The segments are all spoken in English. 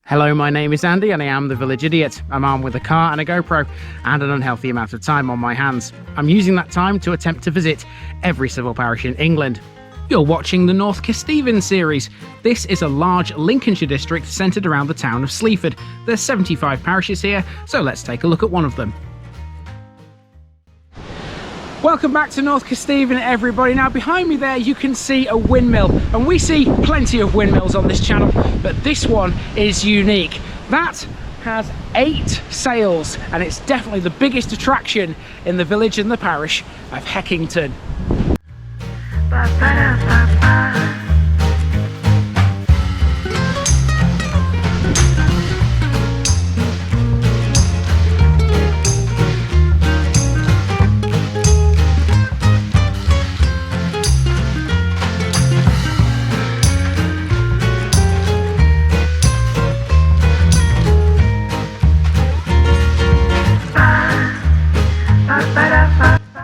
Hello, my name is Andy and I am the Village Idiot. I'm armed with a car and a GoPro and an unhealthy amount of time on my hands. I'm using that time to attempt to visit every civil parish in England. You're watching the North Kesteven series. This is a large Lincolnshire district centred around the town of Sleaford. There's 75 parishes here, so let's take a look at one of them. Welcome back to North Kesteven, everybody. Now behind me there you can see a windmill, and we see plenty of windmills on this channel, but this one is unique. That has 8 sails and it's definitely the biggest attraction in the village and the parish of Heckington.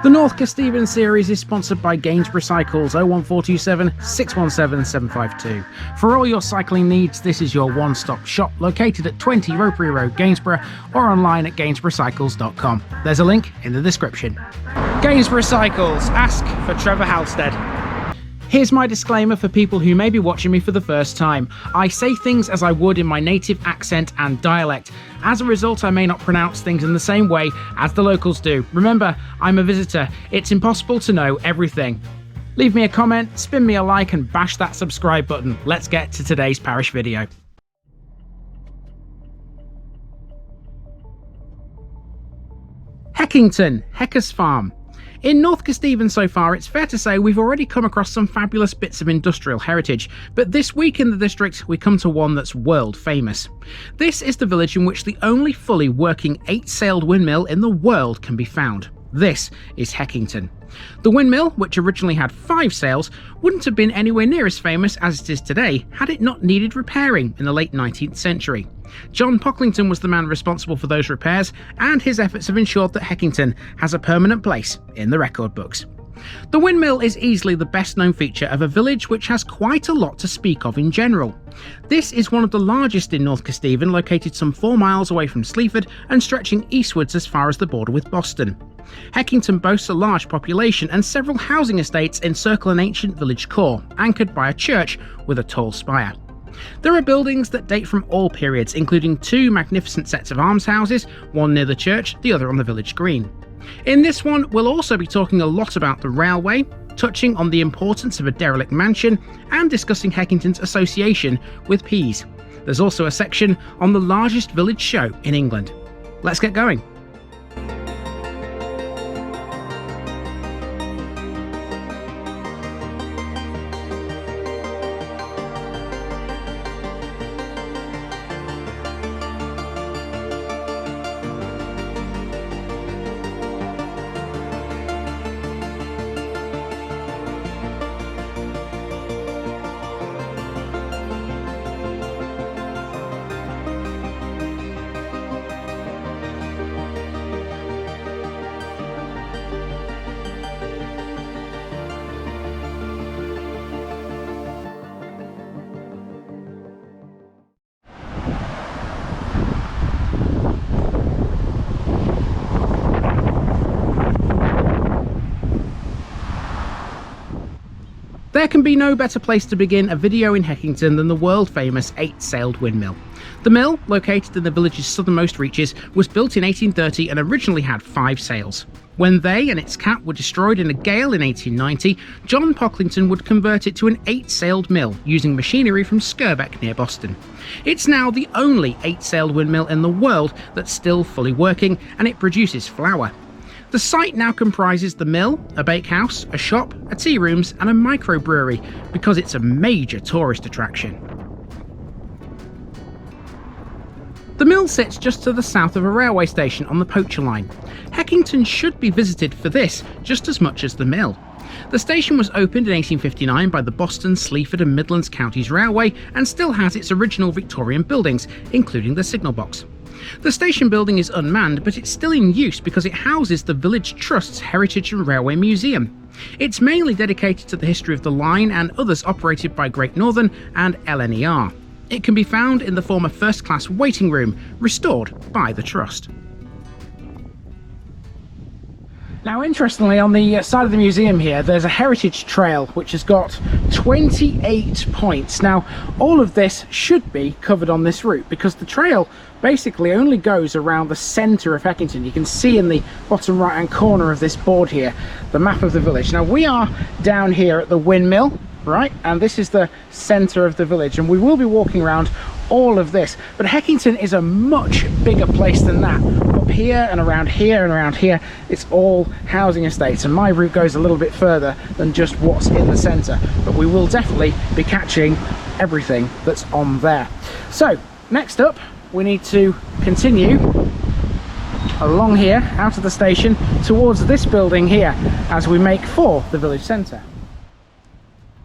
The North Kesteven series is sponsored by JamesI Cycles 01427 617 752. For all your cycling needs, this is your one-stop shop located at 20 Ropery Road, Gainsborough, or online at GainsboroughCycles.com. There's a link in the description. JamesI Cycles, ask for Trevor Halstead. Here's my disclaimer for people who may be watching me for the first time. I say things as I would in my native accent and dialect. As a result, I may not pronounce things in the same way as the locals do. Remember, I'm a visitor. It's impossible to know everything. Leave me a comment, spin me a like, and bash that subscribe button. Let's get to today's parish video. Heckington, Heca's farm. In North Kesteven so far, it's fair to say we've already come across some fabulous bits of industrial heritage, but this week in the district we come to one that's world famous. This is the village in which the only fully working 8-sailed windmill in the world can be found. This is Heckington. The windmill, which originally had 5 sails, wouldn't have been anywhere near as famous as it is today had it not needed repairing in the late 19th century. John Pocklington was the man responsible for those repairs, and his efforts have ensured that Heckington has a permanent place in the record books. The windmill is easily the best known feature of a village which has quite a lot to speak of in general. This is one of the largest in North Kesteven, located some 4 miles away from Sleaford and stretching eastwards as far as the border with Boston. Heckington boasts a large population and several housing estates encircle an ancient village core, anchored by a church with a tall spire. There are buildings that date from all periods, including 2 magnificent sets of almshouses, one near the church, the other on the village green. In this one, we'll also be talking a lot about the railway, touching on the importance of a derelict mansion, and discussing Heckington's association with peas. There's also a section on the largest village show in England. Let's get going. There can be no better place to begin a video in Heckington than the world-famous 8-sailed windmill. The mill, located in the village's southernmost reaches, was built in 1830 and originally had 5 sails. When they and its cap were destroyed in a gale in 1890, John Pocklington would convert it to an 8-sailed mill using machinery from Skirbeck near Boston. It's now the only 8-sailed windmill in the world that's still fully working, and it produces flour. The site now comprises the mill, a bakehouse, a shop, a tea rooms and a microbrewery because it's a major tourist attraction. The mill sits just to the south of a railway station on the Poacher line. Heckington should be visited for this just as much as the mill. The station was opened in 1859 by the Boston, Sleaford and Midlands Counties Railway and still has its original Victorian buildings, including the signal box. The station building is unmanned, but it's still in use because it houses the Village Trust's Heritage and Railway Museum. It's mainly dedicated to the history of the line and others operated by Great Northern and LNER. It can be found in the former first-class waiting room, restored by the Trust. Now, interestingly, on the side of the museum here, there's a heritage trail which has got 28 points. Now, all of this should be covered on this route because the trail basically only goes around the centre of Heckington. You can see in the bottom right-hand corner of this board here, the map of the village. Now, we are down here at the windmill, right? And this is the centre of the village, and we will be walking around all of this. But Heckington is a much bigger place than that. Up here and around here and around here, it's all housing estates, and my route goes a little bit further than just what's in the centre. But we will definitely be catching everything that's on there. So, next up, we need to continue along here, out of the station, towards this building here, as we make for the village centre.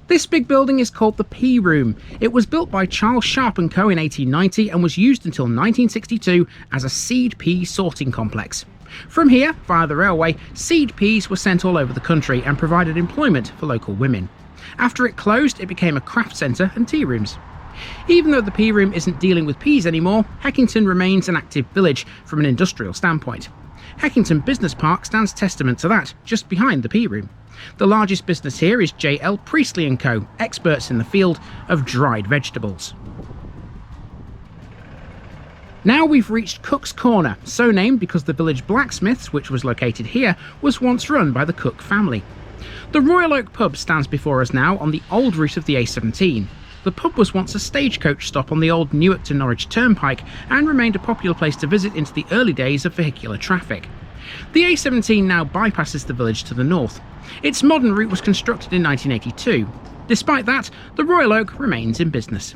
This big building is called the Pea Room. It was built by Charles Sharp & Co in 1890 and was used until 1962 as a seed pea sorting complex. From here, via the railway, seed peas were sent all over the country and provided employment for local women. After it closed, it became a craft centre and tea rooms. Even though the Pea Room isn't dealing with peas anymore, Heckington remains an active village from an industrial standpoint. Heckington Business Park stands testament to that, just behind the Pea Room. The largest business here is J.L. Priestley & Co., experts in the field of dried vegetables. Now we've reached Cook's Corner, so named because the village blacksmiths, which was located here, was once run by the Cook family. The Royal Oak pub stands before us now on the old route of the A17. The pub was once a stagecoach stop on the old Newark to Norwich Turnpike and remained a popular place to visit into the early days of vehicular traffic. The A17 now bypasses the village to the north. Its modern route was constructed in 1982. Despite that, the Royal Oak remains in business.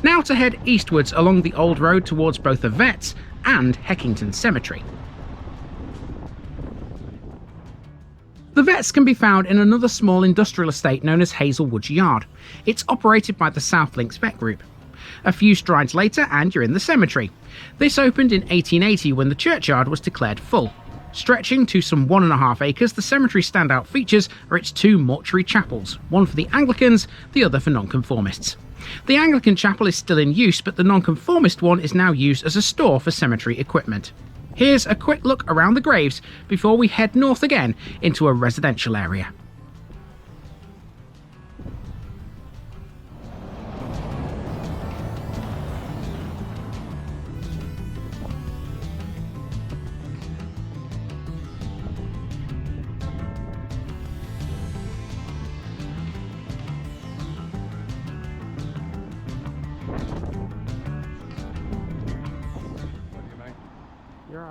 Now to head eastwards along the old road towards both the Vets and Heckington Cemetery. The Vets can be found in another small industrial estate known as Hazelwood's Yard. It's operated by the South Links Vet Group. A few strides later and you're in the cemetery. This opened in 1880 when the churchyard was declared full. Stretching to some 1.5 acres, the cemetery's standout features are its two mortuary chapels, one for the Anglicans, the other for nonconformists. The Anglican chapel is still in use, but the nonconformist one is now used as a store for cemetery equipment. Here's a quick look around the graves before we head north again into a residential area.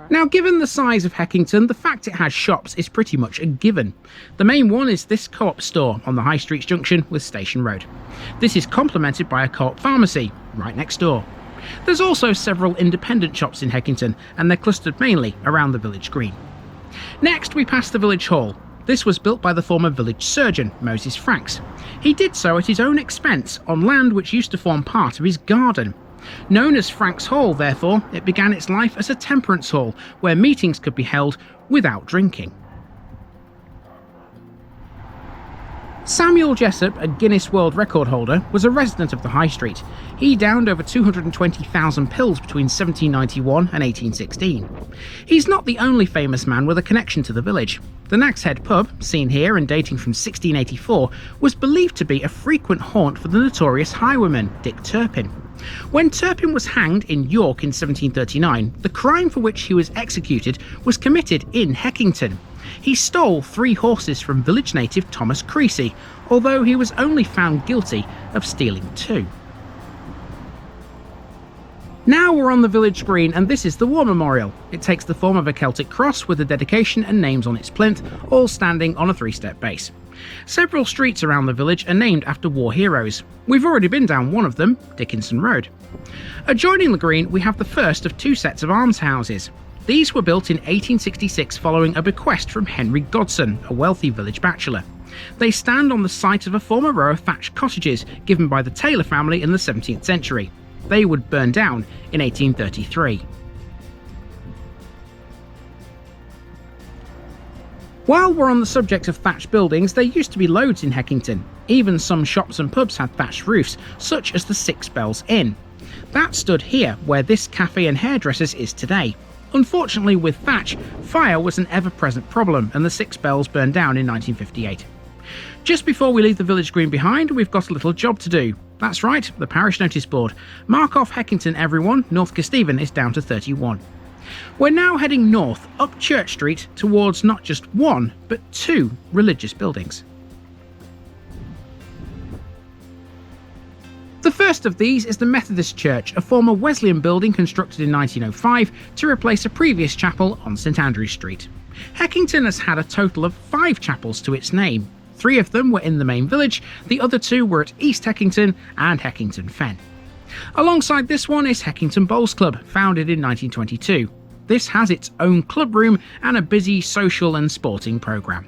Now, given the size of Heckington, the fact it has shops is pretty much a given. The main one is this Co-op store on the High Street junction with Station Road. This is complemented by a Co-op pharmacy right next door. There's also several independent shops in Heckington, and they're clustered mainly around the village green. Next, we pass the village hall. This was built by the former village surgeon, Moses Franks. He did so at his own expense on land which used to form part of his garden. Known as Frank's Hall, therefore, it began its life as a temperance hall where meetings could be held without drinking. Samuel Jessup, a Guinness World Record holder, was a resident of the High Street. He downed over 220,000 pills between 1791 and 1816. He's not the only famous man with a connection to the village. The Nag's Head pub, seen here and dating from 1684, was believed to be a frequent haunt for the notorious highwayman, Dick Turpin. When Turpin was hanged in York in 1739, the crime for which he was executed was committed in Heckington. He stole 3 horses from village native Thomas Creasy, although he was only found guilty of stealing 2. Now we're on the village green, and this is the War Memorial. It takes the form of a Celtic cross with a dedication and names on its plinth, all standing on a 3-step base. Several streets around the village are named after war heroes. We've already been down one of them, Dickinson Road. Adjoining the green, we have the first of 2 sets of almshouses. These were built in 1866 following a bequest from Henry Godson, a wealthy village bachelor. They stand on the site of a former row of thatched cottages given by the Taylor family in the 17th century. They would burn down in 1833. While we're on the subject of thatched buildings, there used to be loads in Heckington. Even some shops and pubs had thatched roofs, such as the Six Bells Inn. That stood here, where this cafe and hairdressers is today. Unfortunately, with thatch, fire was an ever-present problem, and the 6 bells burned down in 1958. Just before we leave the village green behind, we've got a little job to do. That's right, the parish notice board. Mark off Heckington, everyone. North Kesteven is down to 31. We're now heading north, up Church Street, towards not just 1, but 2 religious buildings. The first of these is the Methodist Church, a former Wesleyan building constructed in 1905 to replace a previous chapel on St Andrew's Street. Heckington has had a total of 5 chapels to its name. 3 of them were in the main village, the other 2 were at East Heckington and Heckington Fen. Alongside this one is Heckington Bowls Club, founded in 1922. This has its own club room and a busy social and sporting programme.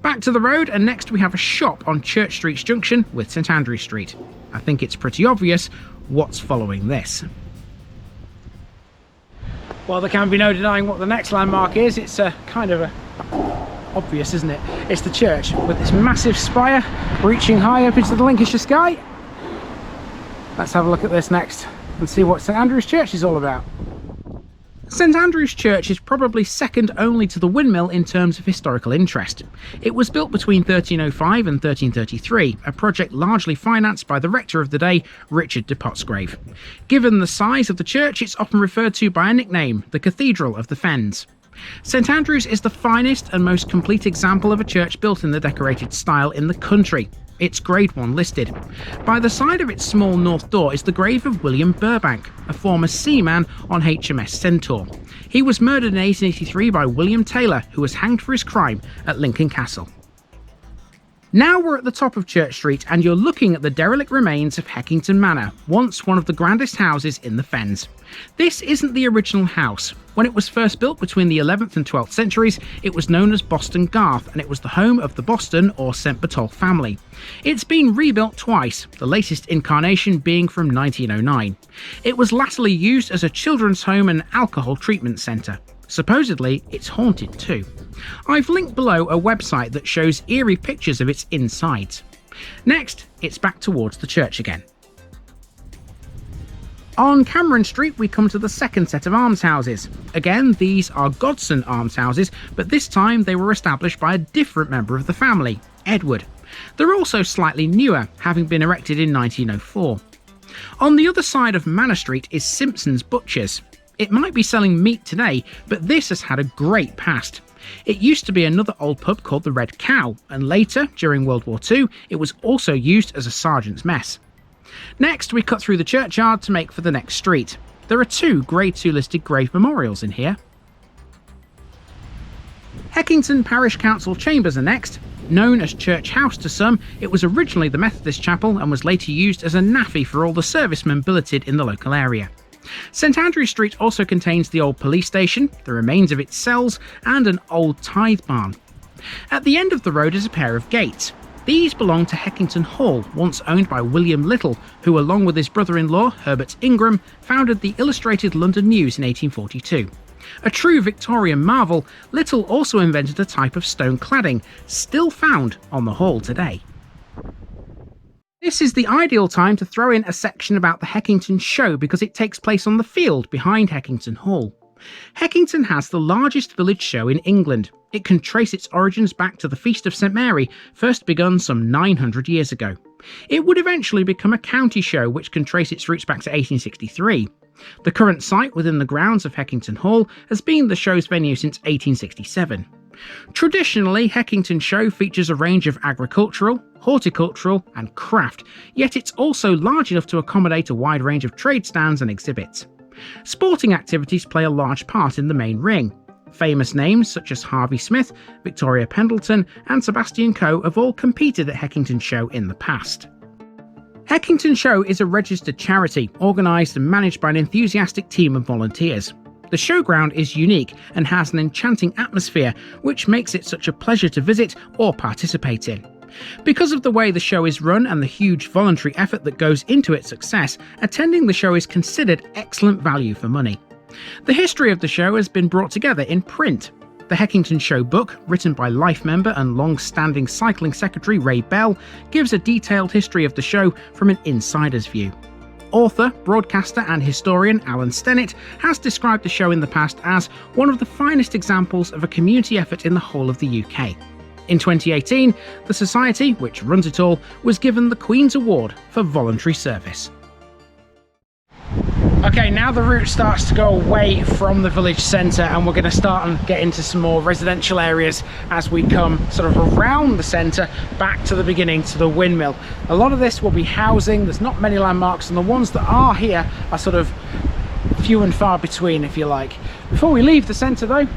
Back to the road, and next we have a shop on Church Street's junction with St Andrew Street. I think it's pretty obvious what's following this. Well, there can be no denying what the next landmark is. It's obvious, isn't it? It's the church with its massive spire reaching high up into the Lincolnshire sky. Let's have a look at this next and see what St Andrew's Church is all about. St Andrew's Church is probably second only to the Windmill in terms of historical interest. It was built between 1305 and 1333, a project largely financed by the rector of the day, Richard de Pottsgrave. Given the size of the church, it's often referred to by a nickname, the Cathedral of the Fens. St Andrews is the finest and most complete example of a church built in the decorated style in the country. It's Grade 1 listed. By the side of its small north door is the grave of William Burbank, a former seaman on HMS Centaur. He was murdered in 1883 by William Taylor, who was hanged for his crime at Lincoln Castle. Now we're at the top of Church Street and you're looking at the derelict remains of Heckington Manor, once one of the grandest houses in the Fens. This isn't the original house. When it was first built between the 11th and 12th centuries, it was known as Boston Garth, and it was the home of the Boston or St Bartol family. It's been rebuilt twice, the latest incarnation being from 1909. It was latterly used as a children's home and alcohol treatment centre. Supposedly, it's haunted too. I've linked below a website that shows eerie pictures of its insides. Next, it's back towards the church again. On Cameron Street, we come to the second set of almshouses. Again, these are Godson almshouses, but this time they were established by a different member of the family, Edward. They're also slightly newer, having been erected in 1904. On the other side of Manor Street is Simpson's Butchers. It might be selling meat today, but this has had a great past. It used to be another old pub called the Red Cow, and later, during World War II, it was also used as a sergeant's mess. Next, we cut through the churchyard to make for the next street. There are 2 Grade 2 listed grave memorials in here. Heckington Parish Council Chambers are next. Known as Church House to some, it was originally the Methodist chapel and was later used as a naffy for all the servicemen billeted in the local area. St Andrew Street also contains the old police station, the remains of its cells, and an old tithe barn. At the end of the road is a pair of gates. These belong to Heckington Hall, once owned by William Little, who along with his brother-in-law, Herbert Ingram, founded the Illustrated London News in 1842. A true Victorian marvel, Little also invented a type of stone cladding, still found on the hall today. This is the ideal time to throw in a section about the Heckington Show because it takes place on the field behind Heckington Hall. Heckington has the largest village show in England. It can trace its origins back to the Feast of St Mary, first begun some 900 years ago. It would eventually become a county show which can trace its roots back to 1863. The current site within the grounds of Heckington Hall has been the show's venue since 1867. Traditionally, Heckington Show features a range of agricultural, horticultural and craft, yet it's also large enough to accommodate a wide range of trade stands and exhibits. Sporting activities play a large part in the main ring. Famous names such as Harvey Smith, Victoria Pendleton and Sebastian Coe have all competed at Heckington Show in the past. Heckington Show is a registered charity, organised and managed by an enthusiastic team of volunteers. The showground is unique and has an enchanting atmosphere, which makes it such a pleasure to visit or participate in. Because of the way the show is run and the huge voluntary effort that goes into its success, attending the show is considered excellent value for money. The history of the show has been brought together in print. The Heckington Show book, written by life member and long-standing cycling secretary Ray Bell, gives a detailed history of the show from an insider's view. Author, broadcaster and historian Alan Stennett has described the show in the past as one of the finest examples of a community effort in the whole of the UK. In 2018, the society, which runs it all, was given the Queen's Award for voluntary service. Okay, now the route starts to go away from the village centre and we're going to start and get into some more residential areas as we come sort of around the centre back to the beginning, to the windmill. A lot of this will be housing, there's not many landmarks, and the ones that are here are sort of few and far between, if you like. Before we leave the centre though,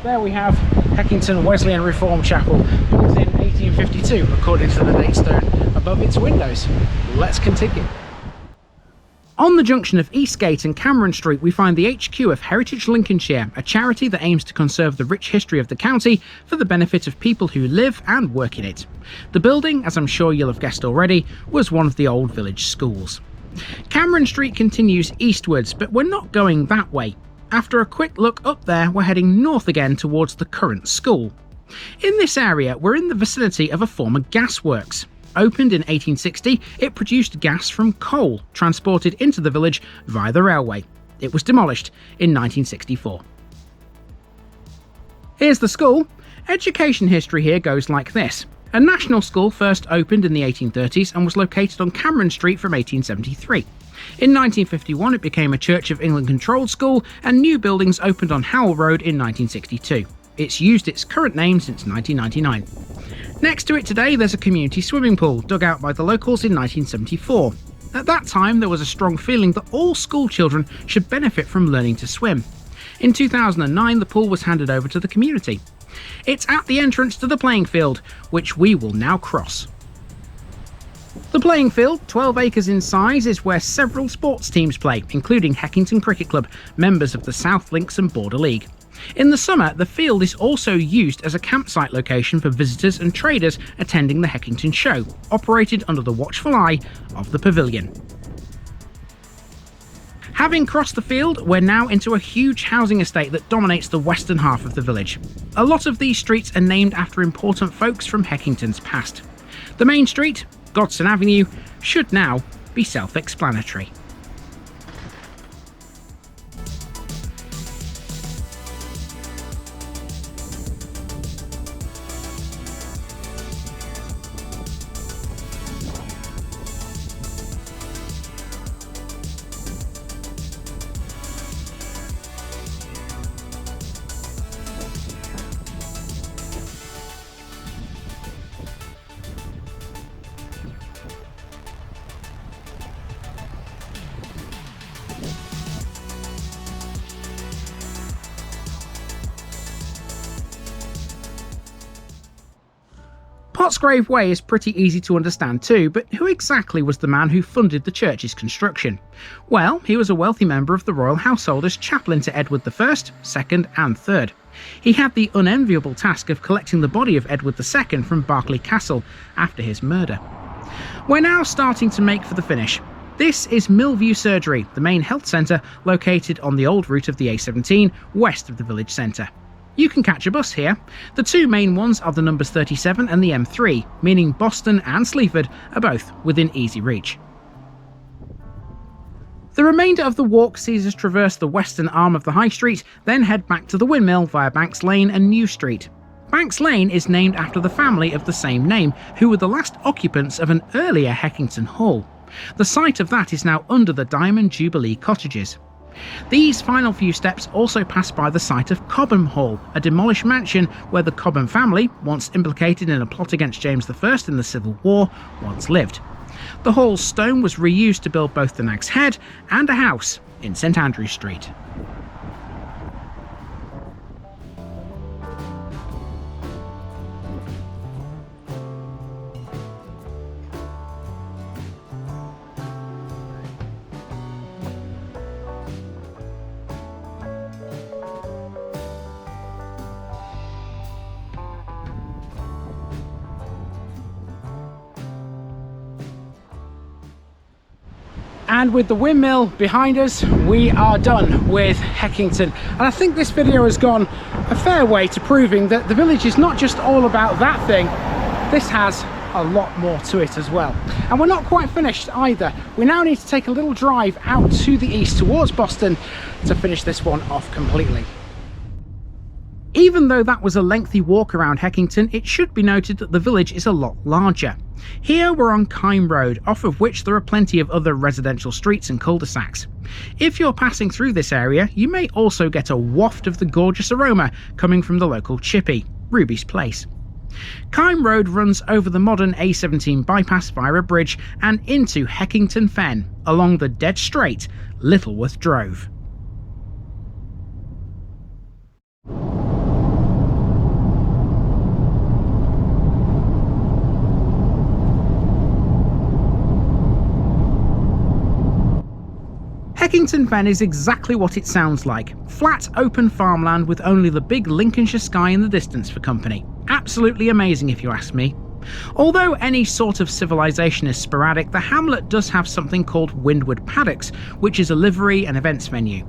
there we have Heckington Wesleyan Reformed Chapel, built in 1852 according to the date stone above its windows. Let's continue. On the junction of Eastgate and Cameron Street, we find the HQ of Heritage Lincolnshire, a charity that aims to conserve the rich history of the county for the benefit of people who live and work in it. The building, as I'm sure you'll have guessed already, was one of the old village schools. Cameron Street continues eastwards, but we're not going that way. After a quick look up there, we're heading north again towards the current school. In this area, we're in the vicinity of a former gasworks. Opened in 1860, it produced gas from coal, transported into the village via the railway. It was demolished in 1964. Here's the school. Education history here goes like this. A national school first opened in the 1830s and was located on Cameron Street from 1873. In 1951 it became a Church of England controlled school and new buildings opened on Howell Road in 1962. It's used its current name since 1999. Next to it today there's a community swimming pool dug out by the locals in 1974. At that time there was a strong feeling that all school children should benefit from learning to swim. In 2009 the pool was handed over to the community. It's at the entrance to the playing field, which we will now cross. The playing field, 12 acres in size, is where several sports teams play, including Heckington Cricket Club, members of the South Links and Border League. In the summer, the field is also used as a campsite location for visitors and traders attending the Heckington Show, operated under the watchful eye of the pavilion. Having crossed the field, we're now into a huge housing estate that dominates the western half of the village. A lot of these streets are named after important folks from Heckington's past. The main street, Godson Avenue, should now be self-explanatory. Pottsgrave Way is pretty easy to understand too, but who exactly was the man who funded the church's construction? Well, he was a wealthy member of the royal household as chaplain to Edward I, II and III. He had the unenviable task of collecting the body of Edward II from Berkeley Castle after his murder. We're now starting to make for the finish. This is Millview Surgery, the main health centre located on the old route of the A17 west of the village centre. You can catch a bus here. The two main ones are the numbers 37 and the M3, meaning Boston and Sleaford are both within easy reach. The remainder of the walk sees us traverse the western arm of the High Street, then head back to the Windmill via Banks Lane and New Street. Banks Lane is named after the family of the same name, who were the last occupants of an earlier Heckington Hall. The site of that is now under the Diamond Jubilee cottages. These final few steps also pass by the site of Cobham Hall, a demolished mansion where the Cobham family, once implicated in a plot against James I in the Civil War, once lived. The hall's stone was reused to build both the Nag's Head and a house in St Andrew Street. And with the windmill behind us, we are done with Heckington. And I think this video has gone a fair way to proving that the village is not just all about that thing. This has a lot more to it as well. And we're not quite finished either. We now need to take a little drive out to the east towards Boston to finish this one off completely. Even though that was a lengthy walk around Heckington, it should be noted that the village is a lot larger. Here we're on Kime Road, off of which there are plenty of other residential streets and cul-de-sacs. If you're passing through this area, you may also get a waft of the gorgeous aroma coming from the local chippy, Ruby's Place. Kime Road runs over the modern A17 bypass via a bridge and into Heckington Fen, along the dead straight Littleworth Drove. Heckington Fen is exactly what it sounds like. Flat, open farmland with only the big Lincolnshire sky in the distance for company. Absolutely amazing if you ask me. Although any sort of civilization is sporadic, the hamlet does have something called Windward Paddocks, which is a livery and events venue.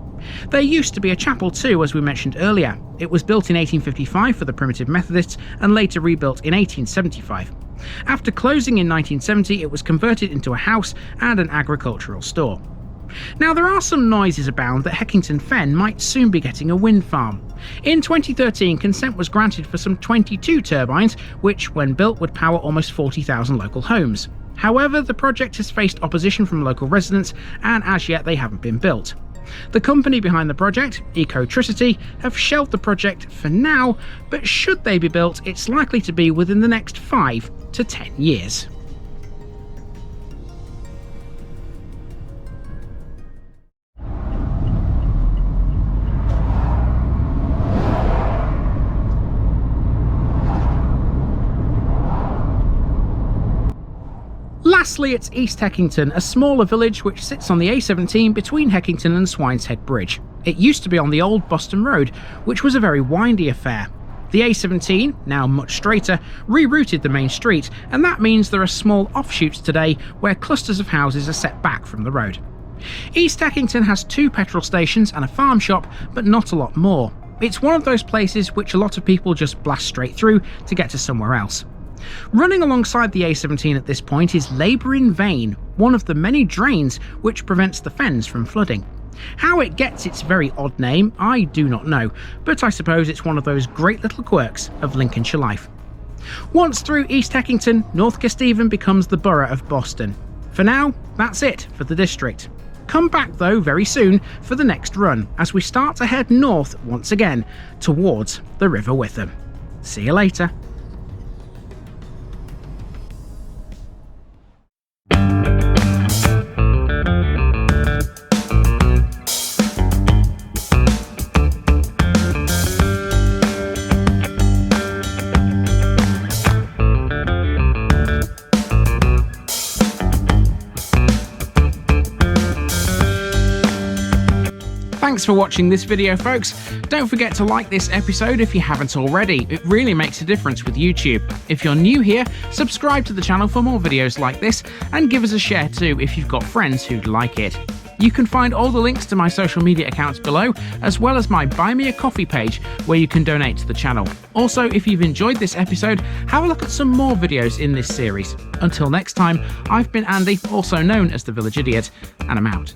There used to be a chapel too, as we mentioned earlier. It was built in 1855 for the Primitive Methodists and later rebuilt in 1875. After closing in 1970, it was converted into a house and an agricultural store. Now, there are some noises abound that Heckington Fen might soon be getting a wind farm. In 2013, consent was granted for some 22 turbines, which, when built, would power almost 40,000 local homes. However, the project has faced opposition from local residents, and as yet they haven't been built. The company behind the project, Ecotricity, have shelved the project for now, but should they be built, it's likely to be within the next 5 to 10 years. Lastly, it's East Heckington, a smaller village which sits on the A17 between Heckington and Swineshead Bridge. It used to be on the old Boston Road, which was a very windy affair. The A17, now much straighter, rerouted the main street, and that means there are small offshoots today where clusters of houses are set back from the road. East Heckington has 2 petrol stations and a farm shop, but not a lot more. It's one of those places which a lot of people just blast straight through to get to somewhere else. Running alongside the A17 at this point is Labour in Vain, one of the many drains which prevents the fens from flooding. How it gets its very odd name, I do not know, but I suppose it's one of those great little quirks of Lincolnshire life. Once through East Heckington, North Kesteven becomes the borough of Boston. For now, that's it for the district. Come back though very soon for the next run, as we start to head north once again towards the River Witham. See you later. Thanks for watching this video, folks. Don't forget to like this episode if you haven't already. It really makes a difference with YouTube. If you're new here, subscribe to the channel for more videos like this, and give us a share too if you've got friends who'd like it. You can find all the links to my social media accounts below, as well as my Buy Me a Coffee page where you can donate to the channel. Also, if you've enjoyed this episode, have a look at some more videos in this series. Until next time, I've been Andy, also known as the Village Idiot, and I'm out.